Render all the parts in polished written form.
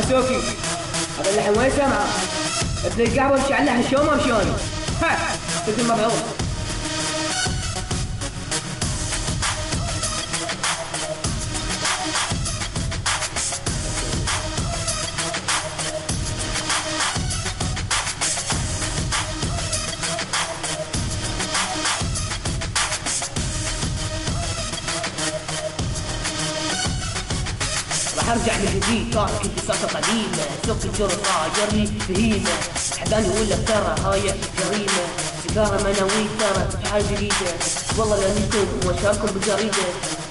سوكي هذا اللحن وين سمعه؟ ابن القهوة مشي على اللحن شلون ما مشوني؟ ها مثل مبعوث. راح ارجع من جديد طارق انتصارات قديمة سوق الجرة جري فهيمة حداني ولا ترى هاي جريمة سيجارة مناويل ترى في حال جديدة والله لانكم وشاركم بالجريدة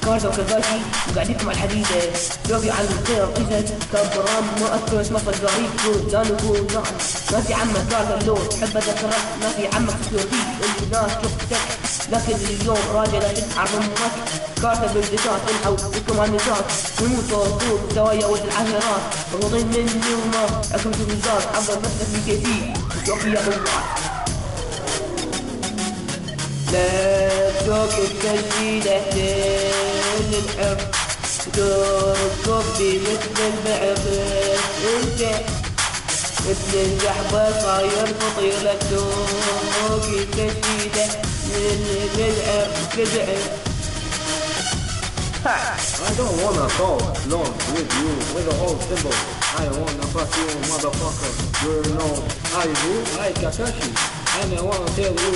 كاردو كذاكي وقاعدينكم على الحديدة ذوقي على الخير قزت كبرام ما اذكر اسمه غريب قول لا نقول نعم ناسي عمك كارد اللون تحب اذكرك ناسي عمك سكيورتي اللي الناس شفتك لكن اليوم راجع لاشد عرض امك كارتا بالدشات انحو بكم على النشاط نموت وطول زوايا ولد العشرات مضغوطين مني وما اكم تلفزات حضر نفسك بكيفي وشوفي يا طلعات لا تشوك التشكيلة اهل الحر تركض بمثل البعض انت ابن الجحبة صاير فطير تشوك التشكيلة للعر تدعم I don't wanna talk long with you with a whole symbol. I wanna fuck you motherfucker. You know I do, I Kakashi. And I wanna tell you,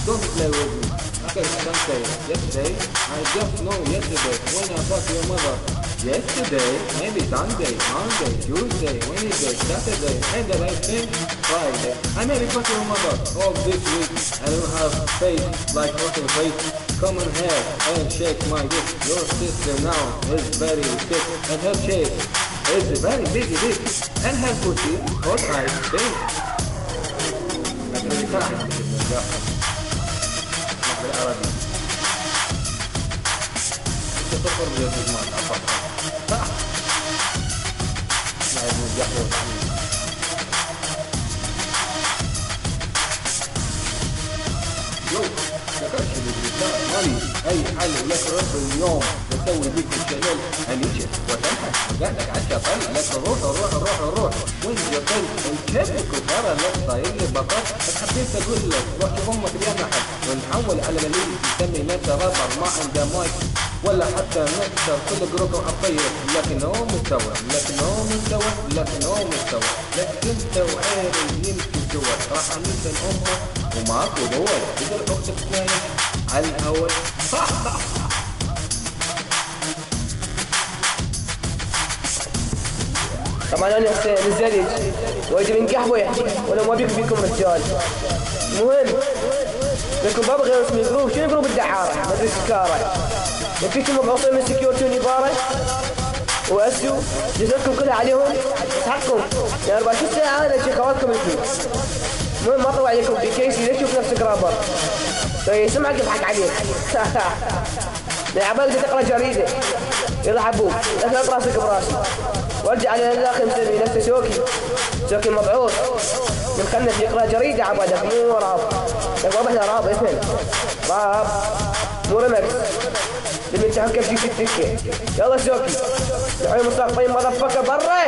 don't play with me. Okay, I can say yesterday, I just know yesterday when I fuck your mother. Yesterday, maybe Sunday, Monday, Tuesday, Wednesday, Saturday, and then I think Friday. I maybe fuck your mother all this week. I don't have face like fucking face. Come on here and shake my dick. Your sister now is very sick and her chest is very big dick and her pussy hot eyes big. أي حل لك رب اليوم بسوي بيك الشلل هنيجي وتنحى وقعدك عشا طل لك الروح وين جبل الكبك وترى لك صاير لي بطل بس حبيت اقول لك روح شوف امك يا محل ونحول على مليل يسمي نفسه رابر ما عنده مايك ولا حتى نكسر كل جروب وحطيه لكن هو مستوى لكن انت وعيري يمكن سوى راح امثل امك ومعاكو دول تقدر اختك ثاني على الهوا طبعا انا حسين الزلج واجي من قهوه ولا ما بيكم رجال المهم لكم باب غير اسمي جروب شنو جروب الدعاره ما ادري سكاره فيكم مبعوثين من سكيورتي ونباره واسيو جزاكم كلها عليهم حقكم يا 24 ساعه انا شكواتكم الفلوس المهم ما اطلع عليكم بكيسي ليش تشوف نفسك رابر طيب سمعك يضحك عليك يا عبالك تقرا جريده يلا حبوب لا تحط راسك براسي وارجع على الاخ مسمي نفسه سوكي مبعوث مخنث يقرا جريده عبالك مو راب لك واضح له راب اثنين راب مو رمكس لما تحكم في التكه يلا سوكي الحين مستقبل مضفكه برا